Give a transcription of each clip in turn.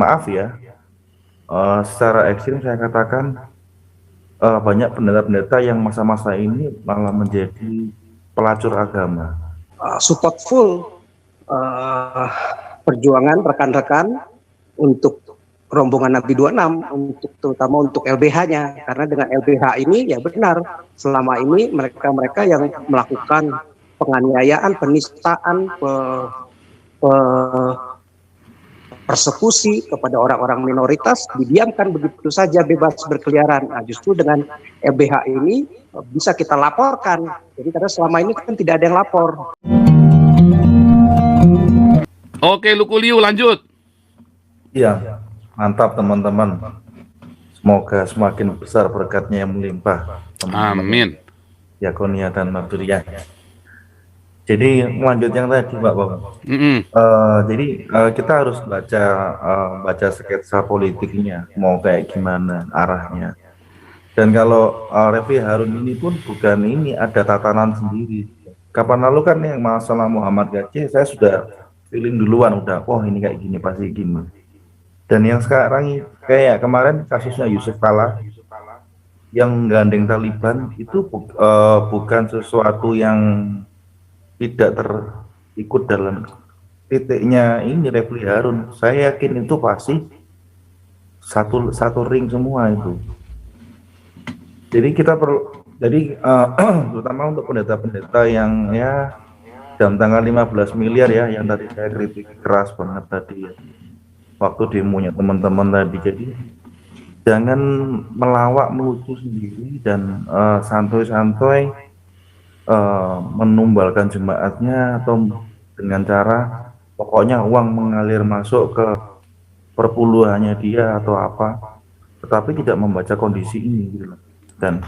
maaf ya, secara ekstrim saya katakan banyak pendeta-pendeta yang masa-masa ini malah menjadi pelacur agama. Support full perjuangan rekan-rekan untuk rombongan Nabi 26, untuk terutama untuk LBH-nya, karena dengan LBH ini ya benar selama ini mereka-mereka yang melakukan penganiayaan, penistaan, persekusi kepada orang-orang minoritas didiamkan begitu saja bebas berkeliaran. Nah, justru dengan LBH ini bisa kita laporkan. Jadi karena selama ini kan tidak ada yang lapor. Oke, Lukuliu lanjut. Iya, mantap teman-teman. Semoga semakin besar berkatnya yang melimpah. Amin. Yakonia dan Marturia. Jadi lanjut yang tadi Pak Bapak. Jadi kita harus baca sketsa politiknya, mau kayak gimana arahnya. Dan kalau Refli Harun ini pun bukan ini, ada tatanan sendiri. Kapan lalu kan yang masalah Muhammad Gaceh, saya sudah feeling duluan, udah, oh ini kayak gini, pasti gini. Dan yang sekarang kayak kemarin kasusnya Yusuf Kala yang gandeng Taliban itu bukan sesuatu yang tidak terikut dalam titiknya ini Refli Harun. Saya yakin itu pasti satu ring semua itu. Jadi kita perlu, jadi terutama untuk pendeta-pendeta yang ya jam tanggal 15 miliar ya, yang tadi saya kritik keras banget tadi ya, waktu demonya teman-teman tadi. Jadi jangan melawak melucu sendiri dan santuy-santuy menumbalkan jemaatnya atau dengan cara pokoknya uang mengalir masuk ke perpuluhannya dia atau apa, tetapi tidak membaca kondisi ini gitu. Dan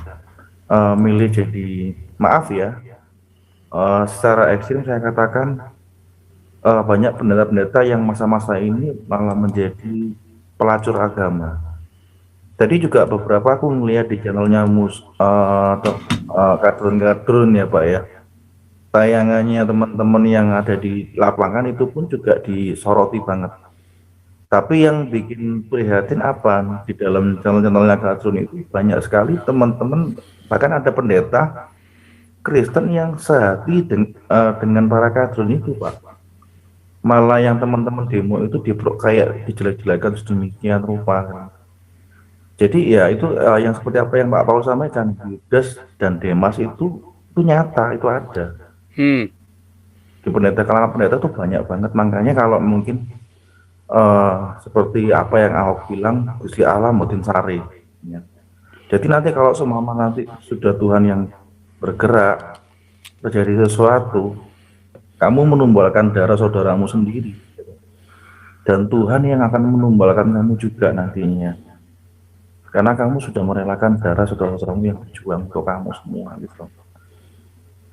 milih jadi, maaf ya, secara ekstrim saya katakan banyak pendeta-pendeta yang masa-masa ini malah menjadi pelacur agama. Tadi juga beberapa aku melihat di channelnya Kadrun ya Pak ya, tayangannya teman-teman yang ada di lapangan itu pun juga disoroti banget. Tapi yang bikin prihatin apa, di dalam channel-channelnya Kadrun itu banyak sekali teman-teman, bahkan ada pendeta Kristen yang sehati dengan para Kadrun itu Pak. Malah yang teman-teman demo itu kayak dijelek-jelekan sedemikian rupa. Jadi ya itu yang seperti apa yang Pak Paul sampaikan, Yudas dan Demas itu nyata, itu ada. Di kalangan pendeta itu banyak banget, makanya kalau mungkin seperti apa yang Ahok bilang, Gusti Allah mutin sari ya. Jadi nanti kalau semua nanti sudah Tuhan yang bergerak, terjadi sesuatu, kamu menumbalkan darah saudaramu sendiri, dan Tuhan yang akan menumbalkan kamu juga nantinya, karena kamu sudah merelakan darah saudara-saudaramu yang berjuang untuk kamu semua gitu.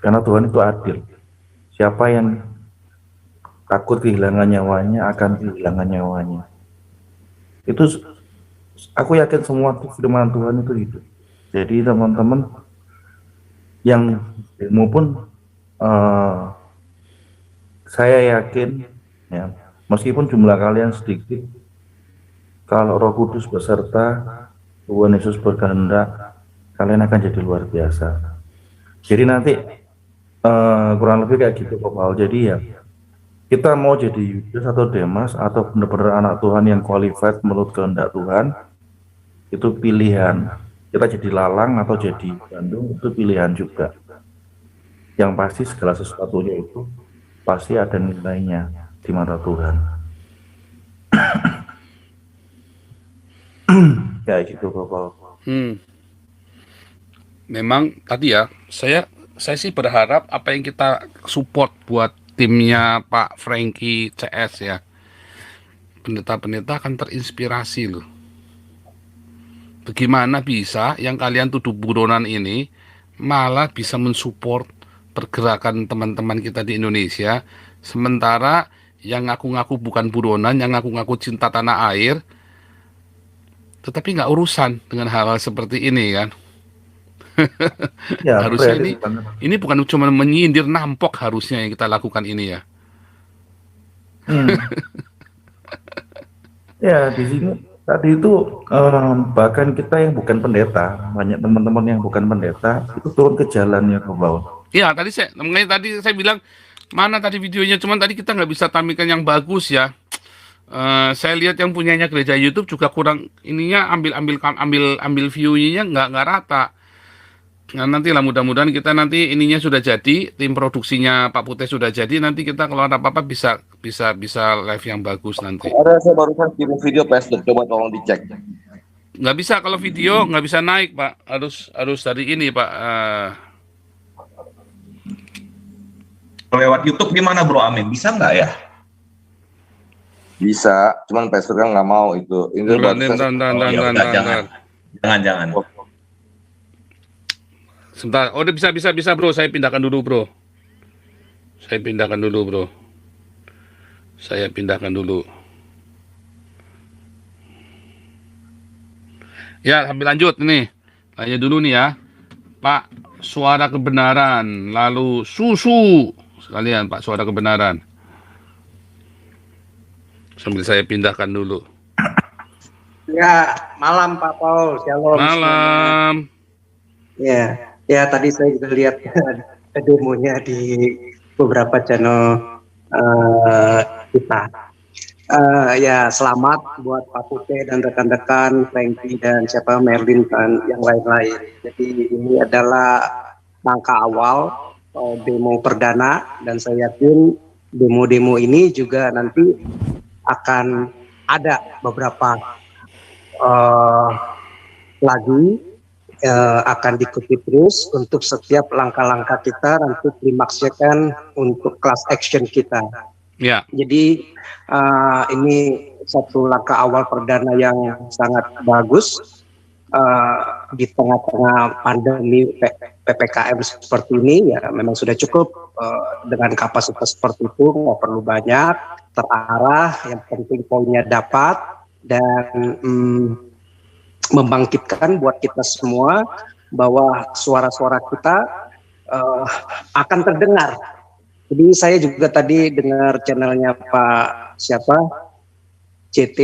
Karena Tuhan itu adil. Siapa yang takut kehilangan nyawanya akan kehilangan nyawanya. Itu aku yakin semua firman Tuhan itu hidup. Jadi teman-teman yang demo pun saya yakin ya, meskipun jumlah kalian sedikit, kalau Roh Kudus beserta Tuhan Yesus berkehendak, kalian akan jadi luar biasa. Jadi nanti kurang lebih kayak gitu Pak Paul. Jadi ya kita mau jadi Yudas atau Demas atau benar-benar anak Tuhan yang qualified menurut kehendak Tuhan, itu pilihan. Kita jadi lalang atau jadi Bandung itu pilihan juga. Yang pasti segala sesuatunya itu pasti ada nilainya di mata Tuhan. Kayak gitu Pak Paul. Memang tadi ya, saya sih berharap apa yang kita support buat timnya Pak Frankie CS ya, pendeta-pendeta akan terinspirasi loh. Bagaimana bisa yang kalian tuduh buronan ini malah bisa mensupport pergerakan teman-teman kita di Indonesia, sementara yang ngaku-ngaku bukan buronan, yang ngaku-ngaku cinta tanah air, tetapi nggak urusan dengan hal-hal seperti ini kan. Ya, Harusnya ini bukan cuma menyindir, nampok harusnya yang kita lakukan ini ya. Ya, di sini tadi itu bahkan kita yang bukan pendeta, banyak teman-teman yang bukan pendeta itu turun ke jalan ya ke bawah. Iya, makanya tadi saya bilang mana tadi videonya, cuman tadi kita nggak bisa tampilkan yang bagus ya. Saya lihat yang punyanya gereja YouTube juga kurang ininya, ambil view-nya nggak rata. Nah, nanti lah mudah-mudahan kita nanti ininya sudah jadi, tim produksinya Pak Putih sudah jadi, nanti kita kalau ada apa-apa bisa live yang bagus nanti. Ada, saya barusan kirim video Facebook, coba tolong dicek. Nggak bisa kalau video nggak bisa naik Pak, harus dari ini Pak. Lewat YouTube gimana Bro Amin? Bisa nggak ya? Bisa, cuman Facebook kan nggak mau itu. Ini Jangan. Sebentar, oh udah bisa Bro, saya pindahkan dulu Bro. Saya pindahkan dulu. Ya, sambil lanjut nih. Tanya dulu nih ya. Pak, suara kebenaran, lalu susu. Sekalian Pak, suara kebenaran. Sambil saya pindahkan dulu. Ya, malam Pak Paul, shalom. Malam. Ya tadi saya juga lihat demonya di beberapa channel kita. Ya selamat buat Pak Putih dan rekan-rekan Franky dan siapa Merlin dan yang lain-lain. Jadi ini adalah langkah awal demo perdana, dan saya yakin demo-demo ini juga nanti akan ada beberapa lagi akan diikuti terus untuk setiap langkah-langkah kita nanti klimaksnya kan untuk class action kita. Ya. Jadi ini satu langkah awal perdana yang sangat bagus di tengah-tengah pandemi PPKM seperti ini. Ya memang sudah cukup dengan kapasitas seperti itu, nggak perlu banyak, terarah, yang penting poinnya dapat dan membangkitkan buat kita semua bahwa suara-suara kita akan terdengar. Jadi saya juga tadi dengar channelnya Pak CT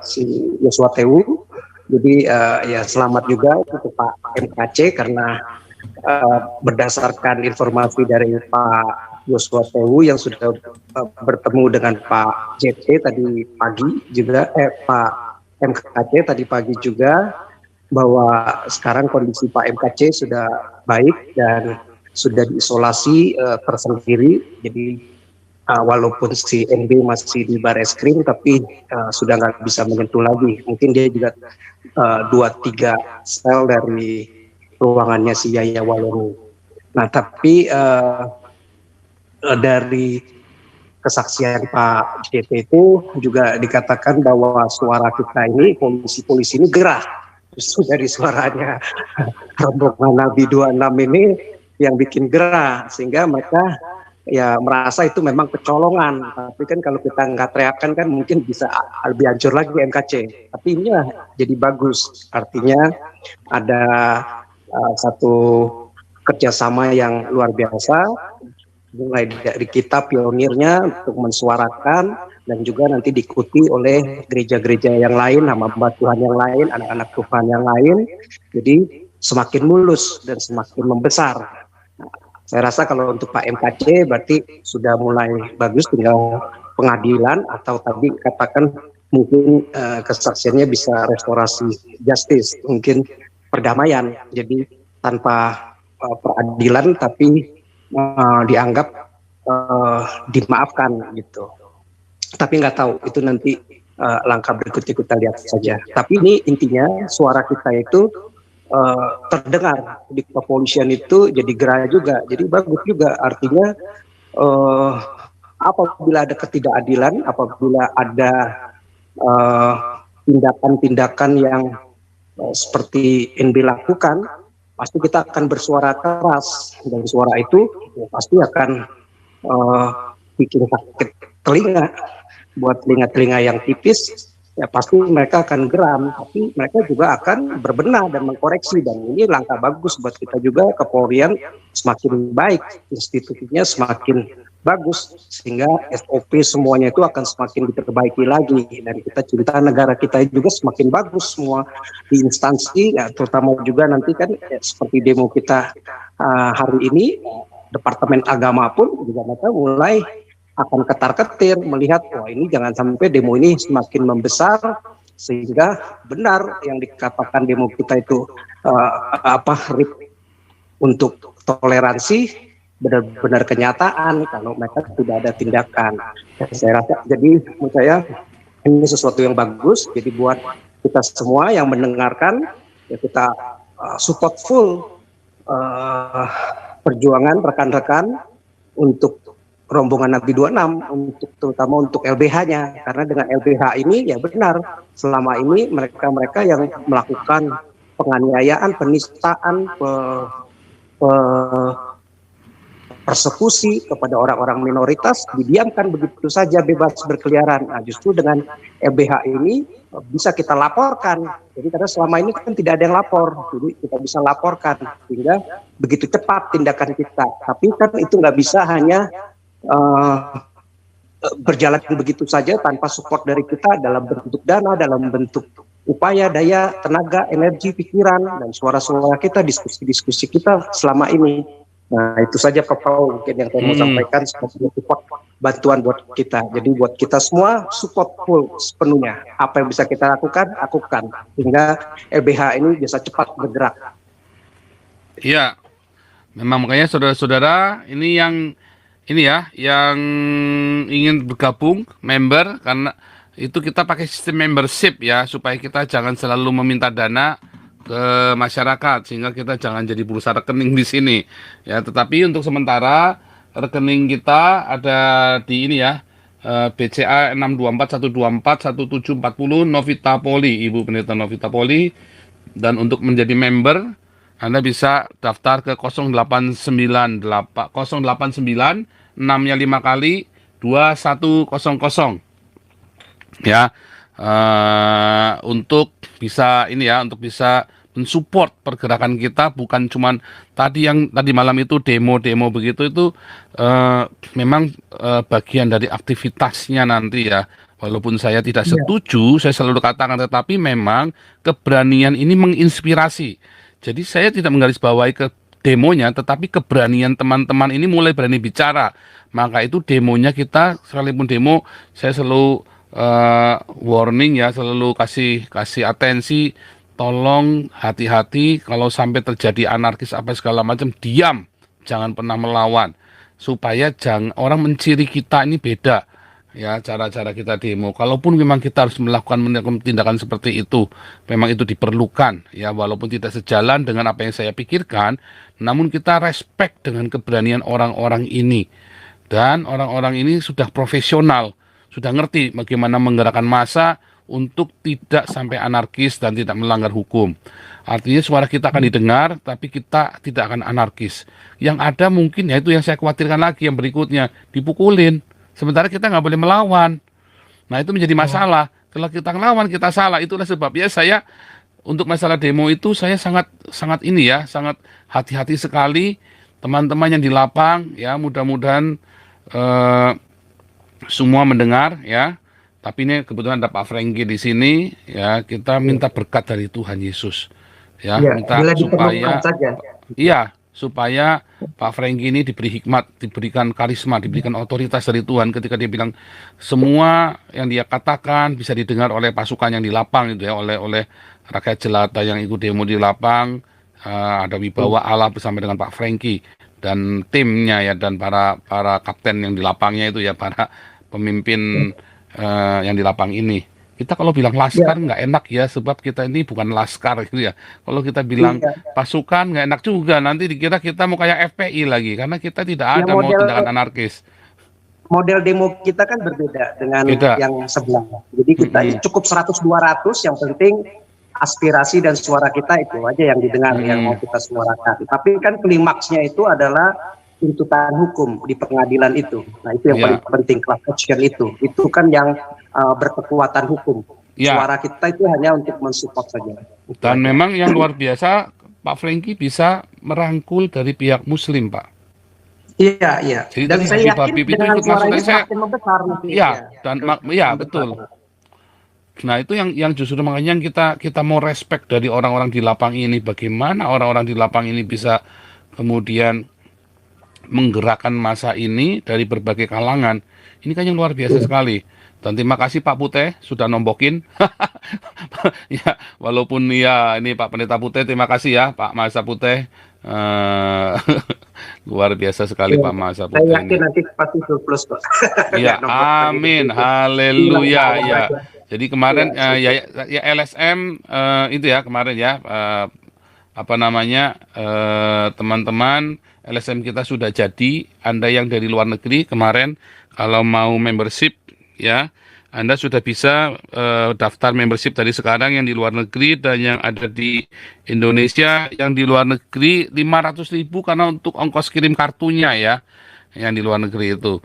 si Yosua Tewu. Jadi ya selamat juga untuk Pak MKC karena berdasarkan informasi dari Pak Yosua Tewu yang sudah bertemu dengan Pak JT tadi pagi juga, Pak MKC tadi pagi juga, bahwa sekarang kondisi Pak MKC sudah baik dan sudah diisolasi tersendiri. Jadi walaupun si NB masih di Bareskrim tapi sudah nggak bisa menyentuh lagi. Mungkin dia juga 2-3 sel dari ruangannya si Yaya Waloni. Nah tapi dari kesaksian Pak JT itu juga dikatakan bahwa suara kita ini, polisi-polisi ini gerah. Justru dari suaranya rombongan Nabi 26 ini yang bikin gerah, sehingga mereka ya merasa itu memang kecolongan. Tapi kan kalau kita nggak teriakan kan mungkin bisa lebih hancur lagi MKC. Tapi ini lah jadi bagus, artinya ada satu kerjasama yang luar biasa, mulai dari kita pionirnya untuk mensuarakan dan juga nanti diikuti oleh gereja-gereja yang lain, hamba Tuhan yang lain, anak-anak Tuhan yang lain. Jadi semakin mulus dan semakin membesar. Nah, saya rasa kalau untuk Pak MKC berarti sudah mulai bagus, tinggal pengadilan atau tadi katakan mungkin kesaksiannya bisa restorasi justice, mungkin perdamaian. Jadi tanpa peradilan tapi dianggap dimaafkan gitu. Tapi nggak tahu, itu nanti langkah berikutnya kita lihat saja. Tapi ini intinya suara kita itu terdengar di kepolisian itu jadi gerah juga, jadi bagus juga. Artinya apabila ada ketidakadilan, apabila ada tindakan-tindakan yang seperti NB lakukan, pasti kita akan bersuara keras, dan suara itu pasti akan bikin sakit telinga. Buat telinga-telinga yang tipis, ya pasti mereka akan geram, tapi mereka juga akan berbenah dan mengkoreksi, dan ini langkah bagus buat kita juga. Kepolisian semakin baik, institusinya semakin bagus, sehingga SOP semuanya itu akan semakin diperbaiki lagi, dan kita cinta negara kita juga semakin bagus semua di instansi, ya, terutama juga nanti kan seperti demo kita hari ini, Departemen Agama pun juga mereka mulai akan ketar-ketir melihat, wah ini jangan sampai demo ini semakin membesar sehingga benar yang dikatakan demo kita itu untuk toleransi benar-benar kenyataan kalau mereka tidak ada tindakan. Saya rasa jadi menurut saya ini sesuatu yang bagus. Jadi buat kita semua yang mendengarkan, ya kita support full perjuangan rekan-rekan untuk rombongan Nabi 26, untuk terutama untuk LBH-nya, karena dengan LBH ini ya benar selama ini mereka yang melakukan penganiayaan, penistaan, persekusi kepada orang-orang minoritas didiamkan begitu saja bebas berkeliaran. Nah, justru dengan LBH ini bisa kita laporkan. Jadi karena selama ini kan tidak ada yang lapor, jadi kita bisa laporkan sehingga begitu cepat tindakan kita. Tapi kan itu nggak bisa hanya berjalan begitu saja tanpa support dari kita dalam bentuk dana, dalam bentuk upaya, daya, tenaga, energi, pikiran, dan suara-suara kita, diskusi-diskusi kita selama ini. Nah, itu saja Pak Paul mungkin yang saya mau sampaikan sebagai support bantuan buat kita. Jadi buat kita semua support full sepenuhnya. Apa yang bisa kita lakukan sehingga LBH ini bisa cepat bergerak. Iya, memang makanya saudara-saudara yang ingin bergabung member, karena itu kita pakai sistem membership ya, supaya kita jangan selalu meminta dana ke masyarakat, sehingga kita jangan jadi bursa rekening di sini ya. Tetapi untuk sementara rekening kita ada di ini ya, BCA 624124170 Novita Poli, Ibu Pendeta Novita Poli. Dan untuk menjadi member Anda bisa daftar ke 0898 6-nya 5 kali 2100 ya, untuk bisa untuk bisa mensupport pergerakan kita. Bukan cuman tadi malam itu demo begitu, itu memang bagian dari aktivitasnya nanti ya. Walaupun saya tidak setuju, saya selalu katakan, tetapi memang keberanian ini menginspirasi. Jadi saya tidak menggarisbawahi ke demonya, tetapi keberanian teman-teman ini mulai berani bicara. Maka itu demonya kita, sekalipun demo, saya selalu warning ya, selalu kasih atensi, tolong hati-hati kalau sampai terjadi anarkis apa segala macam, diam, jangan pernah melawan, supaya orang menciri kita ini beda ya, cara-cara kita demo. Kalaupun memang kita harus melakukan tindakan seperti itu, memang itu diperlukan ya, walaupun tidak sejalan dengan apa yang saya pikirkan, namun kita respect dengan keberanian orang-orang ini. Dan orang-orang ini sudah profesional, sudah ngerti bagaimana menggerakkan massa untuk tidak sampai anarkis dan tidak melanggar hukum. Artinya suara kita akan didengar, tapi kita tidak akan anarkis. Yang ada mungkin, ya itu yang saya khawatirkan lagi, yang berikutnya, dipukulin. Sementara kita nggak boleh melawan. Nah, itu menjadi masalah. Kalau kita ngelawan, kita salah. Itulah sebabnya saya untuk masalah demo itu saya sangat hati-hati sekali. Teman-teman yang di lapang ya, mudah-mudahan semua mendengar ya. Tapi ini kebetulan ada Pak Franky di sini ya, kita minta berkat dari Tuhan Yesus ya, minta supaya supaya Pak Franky ini diberi hikmat, diberikan karisma, diberikan otoritas dari Tuhan ketika dia bilang semua yang dia katakan bisa didengar oleh pasukan yang di lapang itu ya, oleh rakyat jelata yang ikut demo di lapang. Ada wibawa Allah bersama dengan Pak Franky dan timnya ya, dan para kapten yang di lapangnya itu ya, para pemimpin yang di lapang ini. Kita kalau bilang laskar nggak enak ya, sebab kita ini bukan laskar gitu ya. Kalau kita bilang pasukan nggak enak juga, nanti dikira kita mau kayak FPI lagi, karena kita tidak ada mau tindakan anarkis. Model demo kita kan berbeda dengan yang sebelumnya. Jadi kita cukup 100-200, yang penting aspirasi dan suara kita itu aja yang didengar, yang mau kita suarakan. Tapi kan klimaksnya itu adalah tuntutan hukum di pengadilan itu. Nah, itu yang paling penting, class action itu kan yang berkekuatan hukum. Suara kita itu hanya untuk mensupport saja. Dan memang yang luar biasa, Pak Franky bisa merangkul dari pihak Muslim, Pak. Iya, iya. Jadi Dan tadi saya Habib yakin Habib itu dengan ikut suara masuk ini tadi saya, semakin membesar nanti. iya, dan iya Membesar. betul. Nah, itu yang justru makanya kita mau respect dari orang-orang di lapang ini. Bagaimana orang-orang di lapang ini bisa kemudian menggerakkan masa ini dari berbagai kalangan. Ini kan yang luar biasa sekali. Dan terima kasih Pak Puteh sudah nombokin. Ya, walaupun ya ini Pak Pendeta Puteh, terima kasih ya Pak Mahesa Puteh. Eh, luar biasa sekali Iya. Pak Mahesa Saya Puteh yakin ini. nanti pasti surplus kok. Iya, Nggak nombor lagi di amin, situ. Bilang haleluya, bawah ya. aja. Jadi kemarin Iya, ya, ya LSM itu ya kemarin ya apa namanya teman-teman LSM kita sudah jadi. Anda yang dari luar negeri kemarin kalau mau membership ya Anda sudah bisa daftar membership dari sekarang yang di luar negeri dan yang ada di Indonesia. Yang di luar negeri 500.000 karena untuk ongkos kirim kartunya ya yang di luar negeri itu.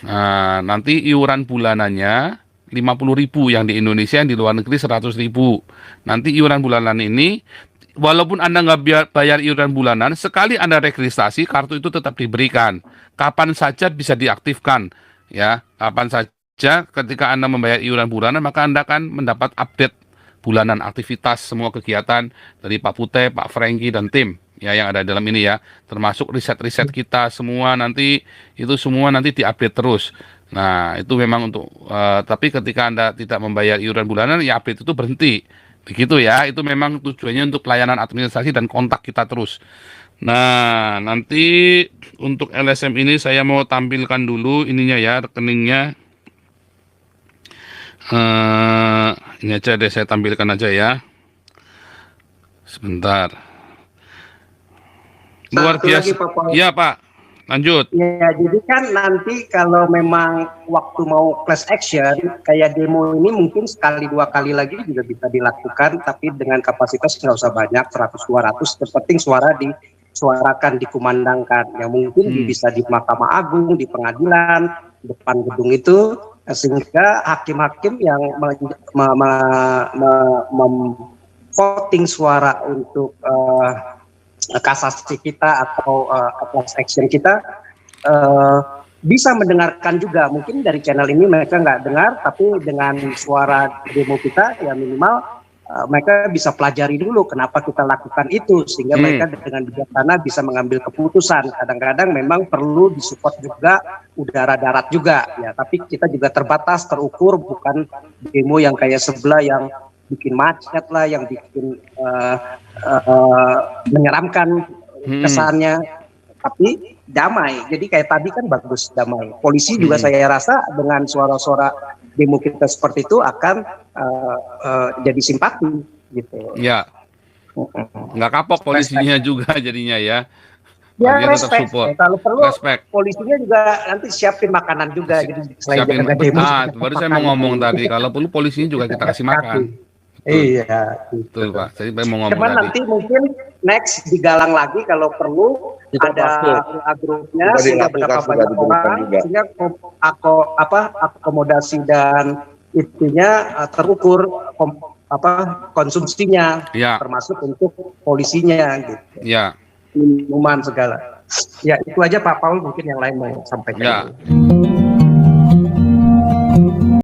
Nah, nanti iuran bulanannya 50.000 yang di Indonesia, yang di luar negeri 100.000. Nanti iuran bulanan ini, walaupun Anda nggak bayar iuran bulanan, sekali Anda registrasi, kartu itu tetap diberikan. Kapan saja bisa diaktifkan, ya. Kapan saja ketika Anda membayar iuran bulanan, maka Anda akan mendapat update bulanan aktivitas semua kegiatan dari Pak Puteh, Pak Franky, dan tim ya yang ada dalam ini ya, termasuk riset-riset kita semua nanti itu semua nanti diupdate terus. Nah, itu memang untuk tapi ketika Anda tidak membayar iuran bulanan ya update itu berhenti. Begitu ya, itu memang tujuannya untuk pelayanan administrasi dan kontak kita terus. Nah, nanti untuk LSM ini saya mau tampilkan dulu ininya ya, rekeningnya. Ini aja deh saya tampilkan aja ya. Sebentar. Luar Satu lagi biasa. Pak Paul. Iya, Pak. Lanjut. Ya, jadi kan nanti kalau memang waktu mau class action, kayak demo ini mungkin sekali dua kali lagi juga bisa dilakukan, tapi dengan kapasitas nggak usah banyak, 100-200, yang penting suara disuarakan, dikumandangkan. Yang mungkin bisa di Mahkamah Agung, di pengadilan, depan gedung itu, sehingga hakim-hakim yang voting suara untuk kasasi kita atau class action kita bisa mendengarkan juga. Mungkin dari channel ini mereka nggak dengar, tapi dengan suara demo kita ya minimal mereka bisa pelajari dulu kenapa kita lakukan itu, sehingga mereka dengan bijaksana bisa mengambil keputusan. Kadang-kadang memang perlu disupport juga udara darat juga ya, tapi kita juga terbatas, terukur, bukan demo yang kayak sebelah yang bikin macet lah, yang bikin menyeramkan kesannya, tapi damai. Jadi kayak tadi kan bagus, damai. Polisi juga saya rasa dengan suara-suara demo kita seperti itu akan jadi simpati gitu. Ya, nggak kapok polisinya juga jadinya ya. Ya, Dia tetap respect. support. Kalau perlu Respect. polisinya juga nanti siapin makanan juga. Jadi selain Siapin jaga demo, baru saya mau ngomong tadi kalau perlu polisinya juga kita kasih makan. Iya, Betul Pak. Jadi saya mau ngomong cuman tadi. nanti mungkin next digalang lagi kalau perlu Kita ada masuk. grupnya Sudah sehingga dilakukan, berapa sudah banyak diberikan orang, juga. sehingga akomodasi dan itunya terukur konsumsinya, Ya. termasuk untuk polisinya gitu, Ya, minuman segala. Ya itu aja Pak Paul, mungkin yang lain mau sampaikan. ya.